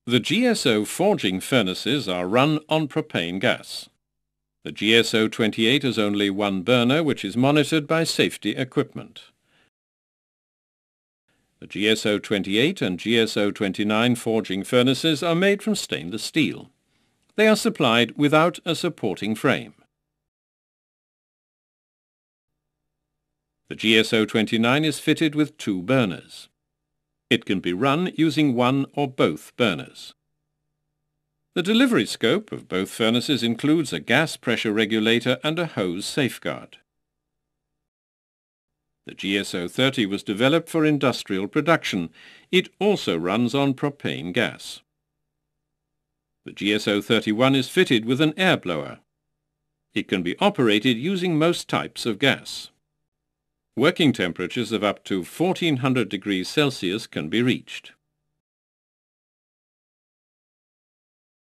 The GSO forging furnaces are run on propane gas. The GSO-28 has only one burner, which is monitored by safety equipment. The GSO-28 and GSO-29 forging furnaces are made from stainless steel. They are supplied without a supporting frame. The GSO-29 is fitted with two burners. It can be run using one or both burners. The delivery scope of both furnaces includes a gas pressure regulator and a hose safeguard. The GSO-30 was developed for industrial production. It also runs on propane gas. The GSO-31 is fitted with an air blower. It can be operated using most types of gas. Working temperatures of up to 1400 degrees Celsius can be reached.